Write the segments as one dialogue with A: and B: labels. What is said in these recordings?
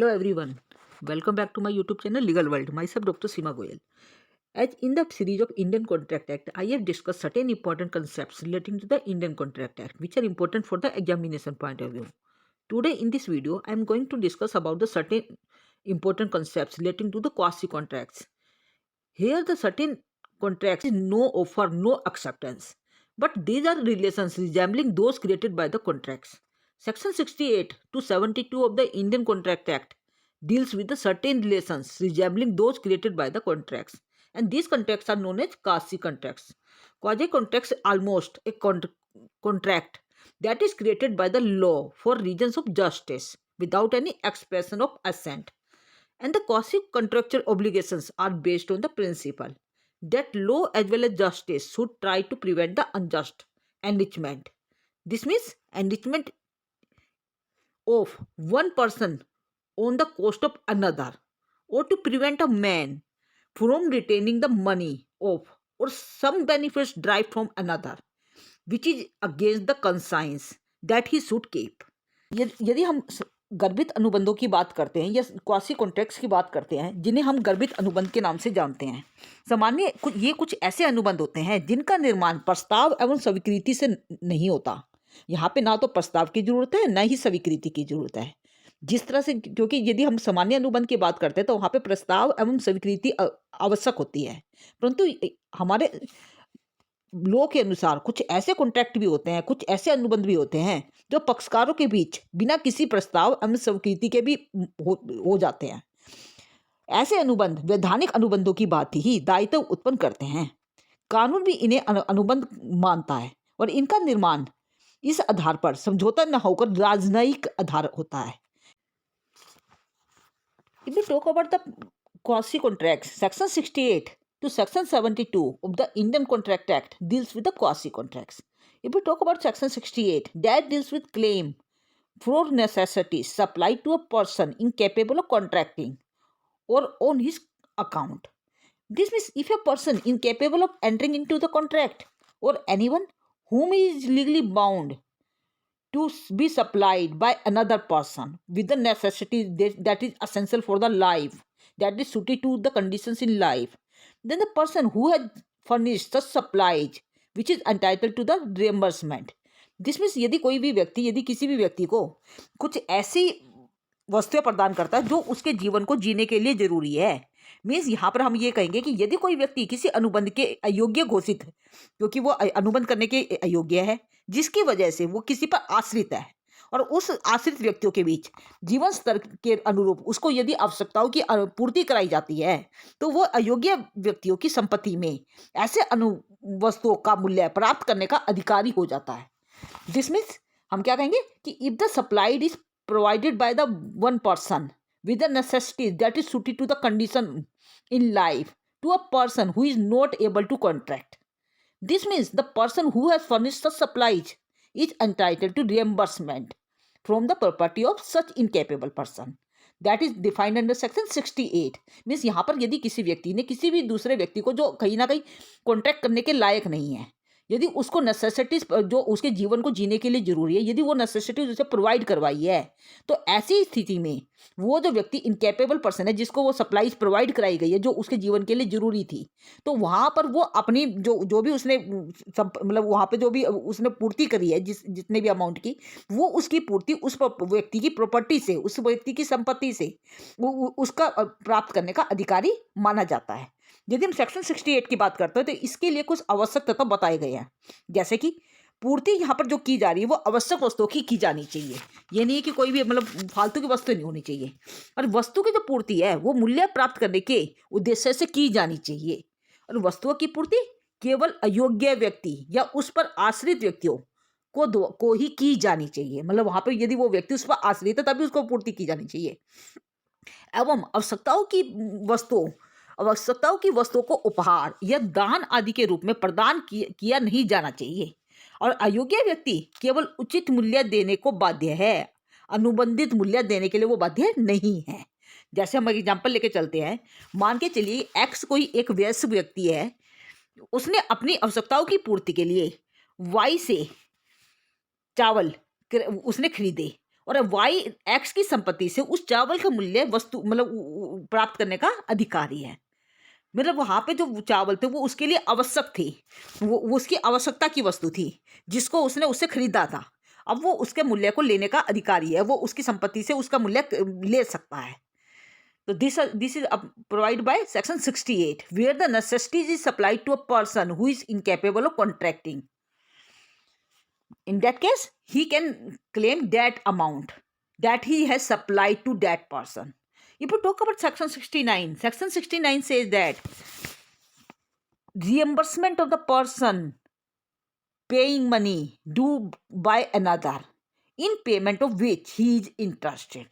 A: Hello everyone, welcome back to my YouTube channel Legal World. Myself Dr. Seema Goyal. As in the series of Indian Contract Act, I have discussed certain important concepts relating to the Indian Contract Act which are important for the examination point of view. Today in this video, I am going to discuss about the certain important concepts relating to the quasi contracts. Here the certain contracts is no offer, no acceptance, but these are relations resembling those created by the contracts. Section 68 to 72 of the Indian Contract Act deals with the certain relations resembling those created by the contracts, and these contracts are known as quasi contracts. Quasi contracts almost a contract that is created by the law for reasons of justice without any expression of assent, and the quasi contractual obligations are based on the principle that law as well as justice should try to prevent the unjust enrichment. This means enrichment of one person on the cost of another, or to prevent a man from retaining the money of or some benefits derived from another, which is against the conscience that he should keep. यदि हम गर्भित अनुबंधों की बात करते हैं या quasi contracts की बात करते हैं जिन्हें हम गर्भित अनुबंध के नाम से जानते हैं, सामान्य ये कुछ ऐसे अनुबंध होते हैं जिनका निर्माण प्रस्ताव एवं स्वीकृति से नहीं होता। यहाँ पे ना तो प्रस्ताव की जरूरत है, ना ही स्वीकृति की जरूरत है। जिस तरह से, क्योंकि यदि हम सामान्य अनुबंध की बात करते हैं तो वहाँ पे प्रस्ताव एवं स्वीकृति आवश्यक होती है, परंतु हमारे लॉ के अनुसार कुछ ऐसे कॉन्ट्रैक्ट भी होते हैं, कुछ ऐसे अनुबंध भी होते हैं जो पक्षकारों के बीच बिना किसी प्रस्ताव एवं स्वीकृति के भी हो जाते हैं। ऐसे अनुबंध वैधानिक अनुबंधों की बात ही दायित्व उत्पन्न करते हैं। कानून भी इन्हें अनुबंध मानता है और इनका निर्माण इस आधार पर समझौता न होकर राजनयिक आधार होता है। If we talk about the quasi contracts, section 68 to section 72 of the Indian Contract Act deals with the quasi contracts. If we talk about section 68, that deals with claim for necessities supplied to a person incapable of contracting or on his account. This means if a person incapable of entering into the contract or anyone whom he is legally bound to be supplied by another person with the necessity that is essential for the life, that is suited to the conditions in life, then the person who has furnished such supplies which is entitled to the reimbursement. This means यदि कोई भी व्यक्ति, यदि किसी भी व्यक्ति को कुछ ऐसी वस्तुएं प्रदान करता है जो उसके जीवन को जीने के लिए जरूरी है, मीन्स यहाँ पर हम ये कहेंगे कि यदि कोई व्यक्ति किसी अनुबंध के अयोग्य घोषित है, क्योंकि वो अनुबंध करने के अयोग्य है, जिसकी वजह से वो किसी पर आश्रित है और उस आश्रित व्यक्तियों के बीच जीवन स्तर के अनुरूप उसको यदि आवश्यकताओं की पूर्ति कराई जाती है, तो वो अयोग्य व्यक्तियों की संपत्ति में ऐसे वस्तुओं का मूल्य प्राप्त करने का अधिकारी हो जाता है। दिस मीन्स हम क्या कहेंगे कि if the supplied is provided by the one person with the necessities that is suited to the condition in life to a person who is not able to contract. This means the person who has furnished such supplies is entitled to reimbursement from the property of such incapable person. That is defined under section 68. Means यहाँ पर यदि किसी व्यक्ति ने किसी भी दूसरे व्यक्ति को जो कहीं ना कहीं कॉन्ट्रैक्ट करने के लायक नहीं है, यदि उसको नेसेसिटीज जो उसके जीवन को जीने के लिए जरूरी है, यदि वो नेसेसिटीज उसे प्रोवाइड करवाई है, तो ऐसी स्थिति में वो जो व्यक्ति इनकेपेबल पर्सन है जिसको वो सप्लाईज प्रोवाइड कराई गई है जो उसके जीवन के लिए जरूरी थी, तो वहाँ पर वो अपनी जो भी उसने मतलब वहाँ पे जो भी उसने पूर्ति करी है जितने भी अमाउंट की, वो उसकी पूर्ति उस व्यक्ति की प्रॉपर्टी से, उस व्यक्ति की संपत्ति से वो उसका प्राप्त करने का अधिकारी माना जाता है। यदि हम सेक्शन 68 की बात करते हैं तो इसके लिए कुछ आवश्यक तत्व बताए गए हैं, जैसे कि पूर्ति यहाँ पर जो की जा रही है वो आवश्यक वस्तुओं की जानी चाहिए। ये नहीं है कि कोई भी मतलब फालतू की वस्तु नहीं होनी चाहिए, और वस्तु की जो पूर्ति है वो मूल्य प्राप्त करने के उद्देश्य से की जानी चाहिए, और वस्तुओं की पूर्ति केवल अयोग्य व्यक्ति या उस पर आश्रित व्यक्तियों को ही की जानी चाहिए। मतलब वहाँ पर यदि वो व्यक्ति उस पर आश्रित है तभी उसको पूर्ति की जानी चाहिए। एवं आवश्यकताओं की वस्तुओं को उपहार या दान आदि के रूप में प्रदान किया नहीं जाना चाहिए, और अयोग्य व्यक्ति केवल उचित मूल्य देने को बाध्य है, अनुबंधित मूल्य देने के लिए वो बाध्य नहीं है। जैसे हम एग्जांपल लेके चलते हैं, मान के चलिए एक्स कोई एक वयस्क व्यक्ति है, उसने अपनी आवश्यकताओं की पूर्ति के लिए वाई से चावल उसने खरीदे और वाई एक्स की संपत्ति से उस चावल का मूल्य वस्तु मतलब प्राप्त करने का अधिकारी है। मतलब वहां पे जो चावल थे वो उसके लिए आवश्यक थी, वो उसकी आवश्यकता की वस्तु थी जिसको उसने उससे खरीदा था। अब वो उसके मूल्य को लेने का अधिकारी है, वो उसकी संपत्ति से उसका मूल्य ले सकता है। तो this is provided by section 68 where the necessities is supplied to a person who is incapable of contracting. In that case, he can claim that amount that he has supplied to that person. If we talk about section 69, section 69 says that reimbursement of the person paying money due by another in payment of which he is interested.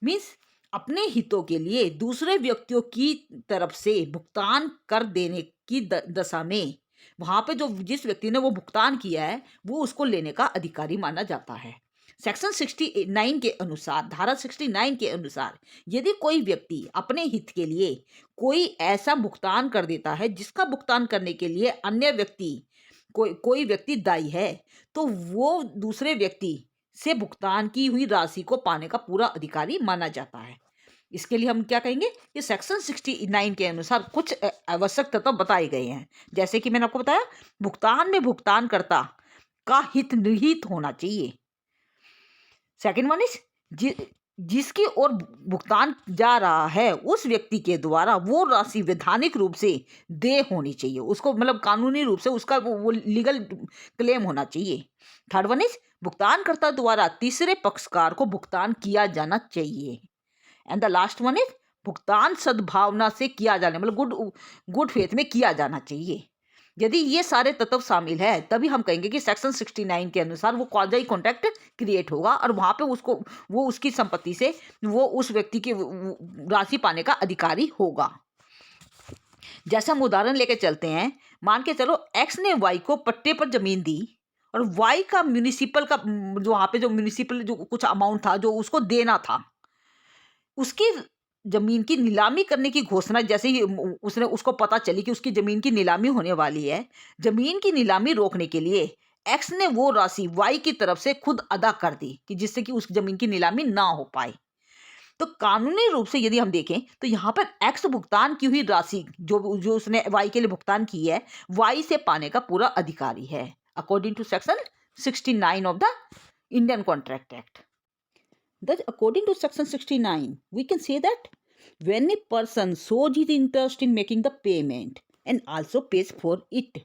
A: Means अपने हितों के लिए दूसरे व्यक्तियों की तरफ से भुगतान कर देने की दशा में वहां पे जो जिस व्यक्ति ने वो भुगतान किया है वो उसको लेने का अधिकारी माना जाता है। सेक्शन 69 के अनुसार, धारा 69 के अनुसार, यदि कोई व्यक्ति अपने हित के लिए कोई ऐसा भुगतान कर देता है जिसका भुगतान करने के लिए अन्य व्यक्ति कोई व्यक्ति दायी है, तो वो दूसरे व्यक्ति से भुगतान की हुई राशि को पाने का पूरा अधिकारी माना जाता है। इसके लिए हम क्या कहेंगे कि सेक्शन 69 के अनुसार कुछ आवश्यक तत्व बताए गए हैं। जैसे कि मैंने आपको बताया, भुगतान में भुगतानकर्ता का हित निहित होना चाहिए। सेकंड वन इज जिसकी ओर भुगतान जा रहा है उस व्यक्ति के द्वारा वो राशि वैधानिक रूप से देय होनी चाहिए, उसको मतलब कानूनी रूप से उसका वो लीगल क्लेम होना चाहिए। थर्ड वन इज भुगतानकर्ता द्वारा तीसरे पक्षकार को भुगतान किया जाना चाहिए। And the last one is भुगतान सद्भावना से किया जाने मतलब गुड फेथ में किया जाना चाहिए। यदि ये सारे तत्व शामिल है तभी हम कहेंगे कि सेक्शन 69 के अनुसार वो क्वाज़ी कॉन्ट्रैक्ट क्रिएट होगा और वहां पे वो उसकी संपत्ति से वो उस व्यक्ति की राशि पाने का अधिकारी होगा। जैसे हम उदाहरण लेके चलते हैं, मान के चलो एक्स ने वाई को पट्टे पर जमीन दी और वाई का म्यूनिसिपल का जो वहां पे जो म्यूनिसिपल जो कुछ अमाउंट था जो उसको देना था, उसकी जमीन की नीलामी करने की घोषणा जैसे ही उसको पता चली कि उसकी जमीन की नीलामी होने वाली है, जमीन की नीलामी रोकने के लिए एक्स ने वो राशि वाई की तरफ से खुद अदा कर दी कि जिससे कि उस जमीन की नीलामी ना हो पाए। तो कानूनी रूप से यदि हम देखें तो यहाँ पर एक्स भुगतान की हुई राशि जो उसने वाई के लिए भुगतान की है, वाई से पाने का पूरा अधिकारी है according to section 69 of the Indian contract act. Thus, according to section 69, we can say that when a person shows his interest in making the payment and also pays for it,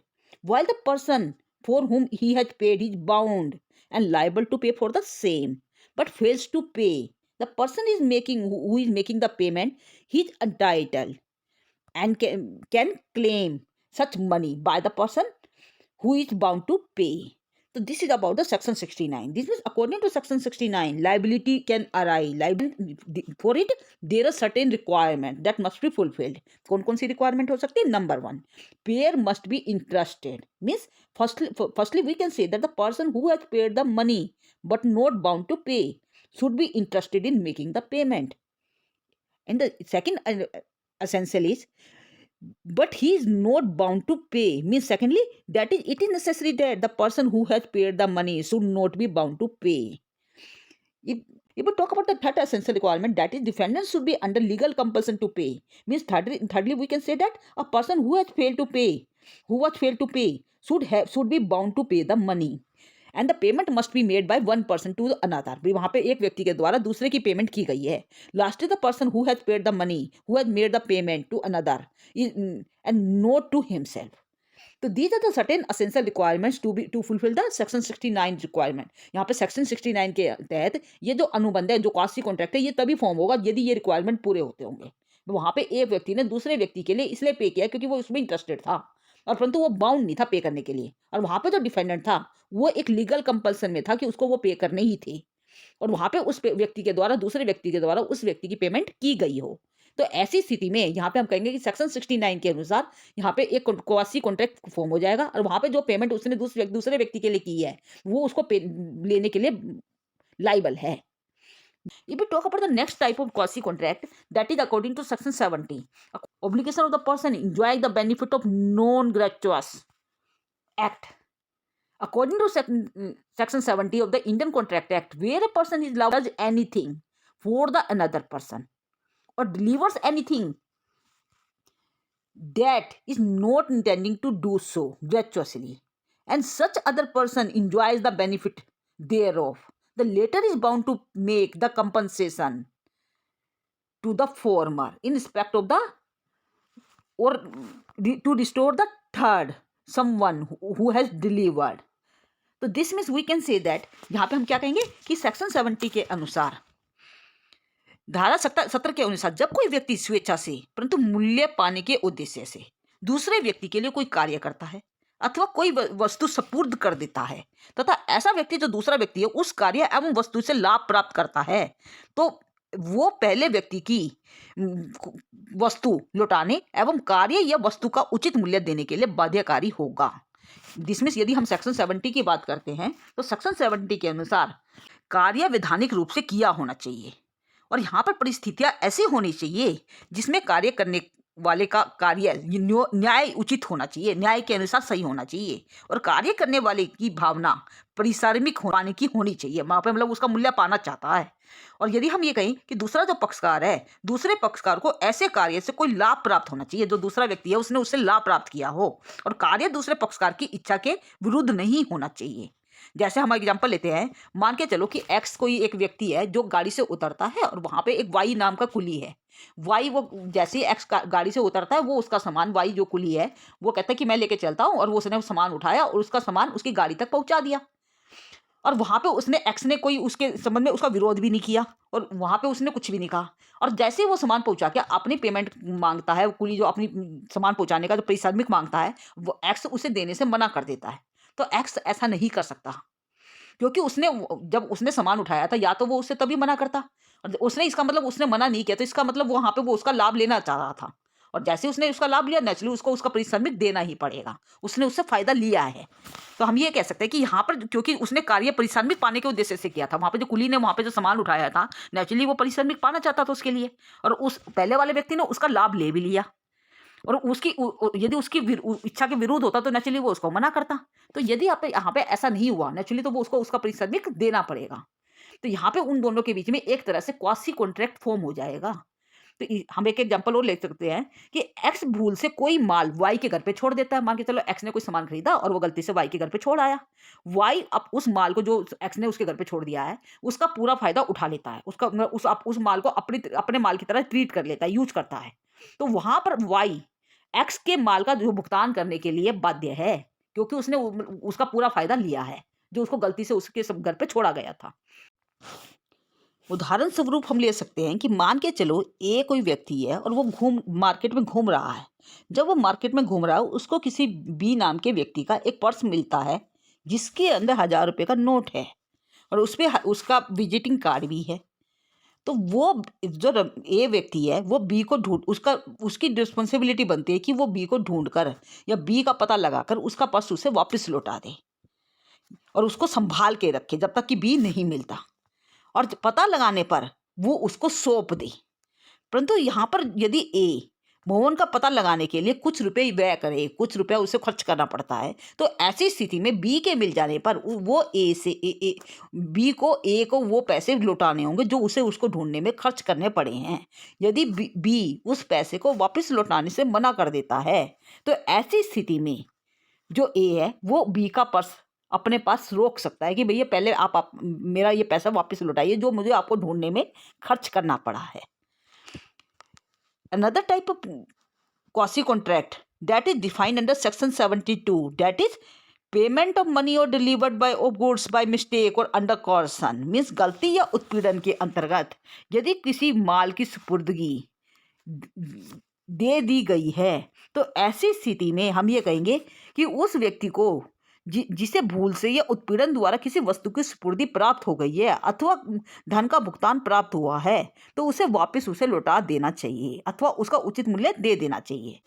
A: while the person for whom he has paid is bound and liable to pay for the same, but fails to pay, the person who is making the payment, he is entitled and can claim such money by the person who is bound to pay. So this is about the section 69. This means according to section 69, liability can arise. For it, there are certain requirements that must be fulfilled. कौन सी requirement हो सकती है? Number 1, payer must be interested. Means firstly we can say that the person who has paid the money but not bound to pay should be interested in making the payment. And the second essential is but he is not bound to pay. Means secondly, that is it is necessary that the person who has paid the money should not be bound to pay. If we talk about the third essential requirement, that is defendant should be under legal compulsion to pay. Means thirdly we can say that a person who has failed to pay should be bound to pay the money. And the payment must be made by one person to another. भी वहाँ पे एक व्यक्ति के द्वारा दूसरे की payment की गई है। Last is the person who has paid the money who has made the payment to another and not to himself. तो these are the certain essential requirements to fulfil the section 69 requirement. यहाँ पे section 69 के तहत ये जो अनुबंध है, जो क्वासी कॉन्ट्रैक्ट है, ये तभी फॉर्म होगा यदि ये रिक्वायरमेंट पूरे होते होंगे। वहाँ पे एक व्यक्ति ने दूसरे व्यक्ति के लिए इसलिए पे किया क्योंकि वो उसमें इंटरेस्टेड था और परंतु वो बाउंड नहीं था पे करने के लिए, और वहां पे जो डिफेंडेंट था वो एक लीगल कंपल्सन में था कि उसको वो पे करने ही थे, और वहां पे उस व्यक्ति के द्वारा दूसरे व्यक्ति के द्वारा उस व्यक्ति की पेमेंट की गई हो। तो ऐसी स्थिति में यहाँ पे हम कहेंगे कि सेक्शन 69 के अनुसार यहाँ पे एक क्वासी कॉन्ट्रैक्ट फॉर्म हो जाएगा और वहां पे जो पेमेंट उसने दूसरे व्यक्ति के लिए की है वो उसको लेने के लिए लाइबल है। If we talk about the next type of quasi contract, that is according to section 70, obligation of the person enjoying the benefit of non gratuitous act According to Section 70 of the Indian Contract Act, where a person is allowed to does anything for the another person or delivers anything that is not intending to do so gratuitously, and such other person enjoys the benefit thereof, the latter is bound to make the compensation to the former in respect of the or to restore the third someone who has delivered. तो this means we can say that यहाँ पे हम क्या कहेंगे कि section 70 के अनुसार, धारा 17 के अनुसार, जब कोई व्यक्ति स्वेच्छा से परंतु मूल्य पाने के उद्देश्य से दूसरे व्यक्ति के लिए कोई कार्य करता है अथवा कोई वस्तु सपुर्द कर देता है तथा ऐसा व्यक्ति जो दूसरा व्यक्ति है उस कार्य एवं वस्तु से लाभ प्राप्त करता है, तो वो पहले व्यक्ति की वस्तु लौटाने एवं कार्य या वस्तु का उचित मूल्य देने के लिए बाध्यकारी होगा। जिसमें यदि हम सेक्शन 70 की बात करते हैं तो सेक्शन 70 के अनुसार कार्य वैधानिक रूप से किया होना चाहिए और यहाँ पर परिस्थितियाँ ऐसी होनी चाहिए जिसमें कार्य करने वाले का कार्य न्याय उचित होना चाहिए, न्याय के अनुसार सही होना चाहिए और कार्य करने वाले की भावना परिसार्मिक पाने की होनी चाहिए। वहाँ पे मतलब उसका मूल्य पाना चाहता है। और यदि हम ये कहें कि दूसरा जो पक्षकार है, दूसरे पक्षकार को ऐसे कार्य से कोई लाभ प्राप्त होना चाहिए जो दूसरा व्यक्ति है उसने उससे लाभ प्राप्त किया हो और कार्य दूसरे पक्षकार की इच्छा के विरुद्ध नहीं होना चाहिए। जैसे हम एग्जांपल लेते हैं, मान के चलो कि एक्स कोई एक व्यक्ति है जो गाड़ी से उतरता है और वहाँ पे एक वाई नाम का कुली है। वाई वो जैसे ही एक्स गाड़ी से उतरता है वो उसका सामान, वाई जो कुली है वो कहता है कि मैं लेके चलता हूँ और वो उसने सामान उठाया और उसका सामान उसकी गाड़ी तक पहुँचा दिया और वहाँ पे उसने एक्स ने कोई उसके संबंध में उसका विरोध भी नहीं किया और वहाँ पे उसने कुछ भी नहीं कहा और जैसे ही वो सामान पहुँचा के अपनी पेमेंट मांगता है, कुली जो अपनी सामान पहुँचाने का जो पारिश्रमिक मांगता है वो एक्स उसे देने से मना कर देता है। तो एक्स ऐसा नहीं कर सकता क्योंकि उसने जब उसने सामान उठाया था या तो वो उससे तभी मना करता और उसने इसका मतलब उसने मना नहीं किया तो इसका मतलब वहाँ पे वो उसका लाभ लेना चाह रहा था और जैसे उसने उसका लाभ लिया नेचुरली उसको उसका पारिश्रमिक देना ही पड़ेगा, उसने उससे फायदा लिया है। तो हम ये कह सकते हैं कि यहाँ पर क्योंकि उसने कार्य पारिश्रमिक पाने के उद्देश्य से किया था, वहाँ पे जो कुली ने वहाँ पे जो सामान उठाया था नेचुरली वो पारिश्रमिक पाना चाहता था उसके लिए और उस पहले वाले व्यक्ति ने उसका लाभ ले भी लिया और उसकी यदि उसकी इच्छा के विरुद्ध होता तो नेचुरली वो उसको मना करता। तो यदि आप यहाँ पे ऐसा नहीं हुआ नेचुरली तो वो उसको उसका पारिश्रमिक देना पड़ेगा। तो यहाँ पे उन दोनों के बीच में एक तरह से क्वासी कॉन्ट्रैक्ट फॉर्म हो जाएगा। तो हम एक एग्जांपल और ले सकते हैं कि एक्स भूल से कोई माल वाई के घर पे छोड़ देता है। मान के चलो एक्स ने कोई सामान खरीदा और वो गलती से वाई के घर पे छोड़ आया। वाई अब उस माल को जो एक्स ने उसके घर पे छोड़ दिया है उसका पूरा फायदा उठा लेता है, उसका उस माल को अपने माल की तरह ट्रीट कर लेता है, यूज करता है। तो वहां पर वाई एक्स के माल का जो भुगतान करने के लिए बाध्य है क्योंकि उसने उसका पूरा फायदा लिया है जो उसको गलती से उसके सब घर पे छोड़ा गया था। उदाहरण स्वरूप हम ले सकते हैं कि मान के चलो ए कोई व्यक्ति है और वो मार्केट में घूम रहा है। जब वो मार्केट में घूम रहा है उसको किसी बी नाम के व्यक्ति का एक पर्स मिलता है जिसके अंदर 1000 रुपये का नोट है और उस पर उसका विजिटिंग कार्ड भी है। तो वो जो ए व्यक्ति है वो बी को उसकी रिस्पॉन्सिबिलिटी बनती है कि वो बी को ढूंढ कर या बी का पता लगाकर उसका पर्स उसे वापस लौटा दे और उसको संभाल के रखे जब तक कि बी नहीं मिलता और पता लगाने पर वो उसको सौंप दे। परंतु यहाँ पर यदि ए मोहन का पता लगाने के लिए कुछ रुपए व्यय करे, कुछ रुपया उसे खर्च करना पड़ता है, तो ऐसी स्थिति में बी के मिल जाने पर वो बी को ए को वो पैसे लौटाने होंगे जो उसे उसको ढूंढने में खर्च करने पड़े हैं। यदि बी उस पैसे को वापस लौटाने से मना कर देता है तो ऐसी स्थिति में जो ए है वो बी का पर्स अपने पास रोक सकता है कि भैया पहले आप मेरा ये पैसा वापस लौटाइए जो मुझे आपको ढूंढने में खर्च करना पड़ा है। Another type of quasi contract that is defined under section 72, that is payment of money or delivered by of goods by mistake or under coercion, means गलती या उत्पीड़न के अंतर्गत यदि किसी माल की सुपुर्दगी दे दी गई है तो ऐसी स्थिति में हम ये कहेंगे कि उस व्यक्ति को जिसे भूल से या उत्पीड़न द्वारा किसी वस्तु की सुपुर्दी प्राप्त हो गई है अथवा धन का भुगतान प्राप्त हुआ है तो उसे वापस उसे लौटा देना चाहिए अथवा उसका उचित मूल्य दे देना चाहिए।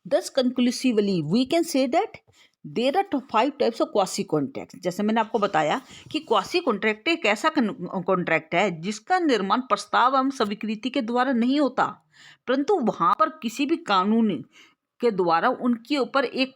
A: Thus conclusively we can say that there are 5 types of quasi contracts। जैसे मैंने आपको बताया कि क्वासी कॉन्ट्रैक्ट एक ऐसा कॉन्ट्रैक्ट है जिसका निर्माण प्रस्ताव एवं स्वीकृति के द्वारा नहीं होता परंतु वहां पर किसी भी कानून के द्वारा उनके ऊपर एक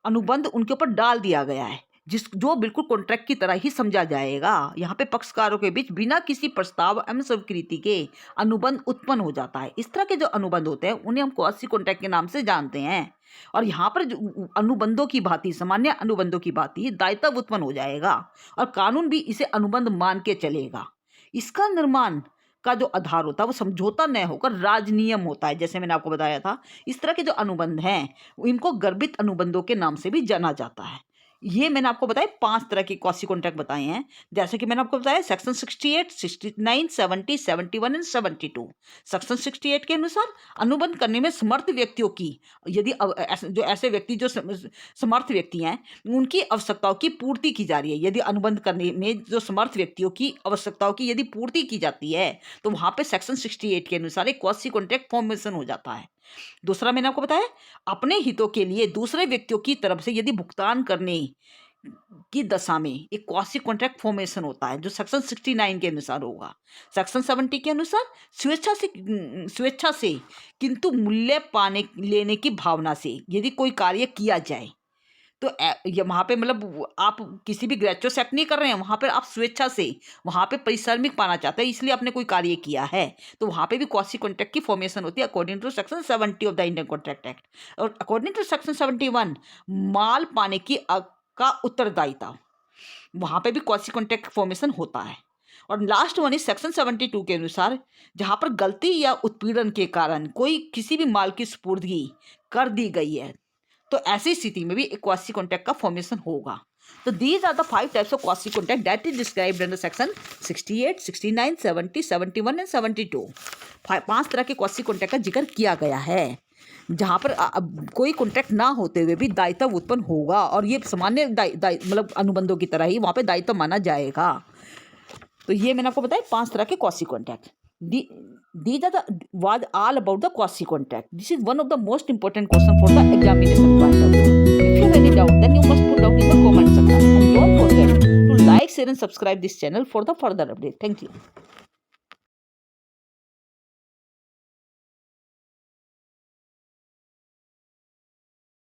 A: अनुबंध उनके ऊपर डाल दिया गया है, जो बिल्कुल कॉन्ट्रैक्ट की तरह ही समझा जाएगा। यहाँ पे पक्षकारों के बीच बिना किसी प्रस्ताव एवं स्वीकृति के अनुबंध उत्पन्न हो जाता है। इस तरह के जो अनुबंध होते हैं उन्हें हम क्वासी कॉन्ट्रैक्ट के नाम से जानते हैं। और यहाँ पर जो अनुबंधों की भांति, सामान्य अनुबंधों की भांति दायित्व उत्पन्न हो जाएगा और कानून भी इसे अनुबंध मान के चलेगा। इसका निर्माण का जो आधार होता है वो समझौता न होकर राजनियम होता है, जैसे मैंने आपको बताया था। इस तरह के जो अनुबंध हैं इनको गर्भित अनुबंधों के नाम से भी जाना जाता है। ये मैंने आपको बताया 5 तरह के क्वासी कॉन्ट्रैक्ट बताए हैं, जैसे कि मैंने आपको बताया सेक्शन 68, 69, 70, 71 एंड 72। सेक्शन 68 के अनुसार अनुबंध करने में समर्थ व्यक्तियों की, यदि जो ऐसे व्यक्ति जो समर्थ व्यक्ति हैं उनकी आवश्यकताओं की पूर्ति की जा रही है, यदि अनुबंध करने में जो समर्थ व्यक्तियों की आवश्यकताओं की यदि पूर्ति की जाती है तो वहां पे सेक्शन 68 के अनुसार एक क्वासी कॉन्ट्रैक्ट फॉर्मेशन हो जाता है। दूसरा मैंने आपको बताया, अपने हितों के लिए दूसरे व्यक्तियों की तरफ से यदि भुगतान करने की दशा में एक क्वासी कॉन्ट्रैक्ट फॉर्मेशन होता है, जो सेक्शन 69 के अनुसार होगा। सेक्शन 70 के अनुसार स्वेच्छा से किंतु मूल्य पाने लेने की भावना से यदि कोई कार्य किया जाए तो वहाँ पे मतलब आप किसी भी ग्रेचुअस एक्ट नहीं कर रहे हैं, वहाँ पर आप स्वेच्छा से वहाँ पे पारिश्रमिक पाना चाहते हैं, इसलिए आपने कोई कार्य किया है, तो वहाँ पे भी क्वासी कॉन्ट्रैक्ट की फॉर्मेशन होती है according to section 70 of the Indian contract act. और अकॉर्डिंग टू सेक्शन 71 माल पाने की का उत्तरदायिता, वहाँ पे भी क्वासी कॉन्ट्रैक्ट फॉर्मेशन होता है। और लास्ट वन इज सेक्शन 72 के अनुसार, जहाँ पर गलती या उत्पीड़न के कारण कोई किसी भी माल की सुपुर्दगी कर दी गई है तो ऐसी स्थिति में भी एक क्वासी कॉन्ट्रैक्ट का फॉर्मेशन होगा। तो these are the 5 types of quasi contract that is described under section 68, 69, 70, 71 and 72। 5 तरह के क्वासी कॉन्ट्रैक्ट का जिक्र किया गया है, जहाँ पर कोई कॉन्ट्रैक्ट ना होते हुए भी दायित्व उत्पन्न होगा और ये सामान्य मतलब अनुबंधों की तरह ही वहाँ पे दायित्व माना जाएगा। तो ये मैंने आपको बताया 5 तरह के quasi contract. These was all about the quasi contract. This is one of the most important question for the examination point of view. If you have any doubt, then you must put down in the comment section. And don't forget to like, share and subscribe this channel for the further update. Thank you.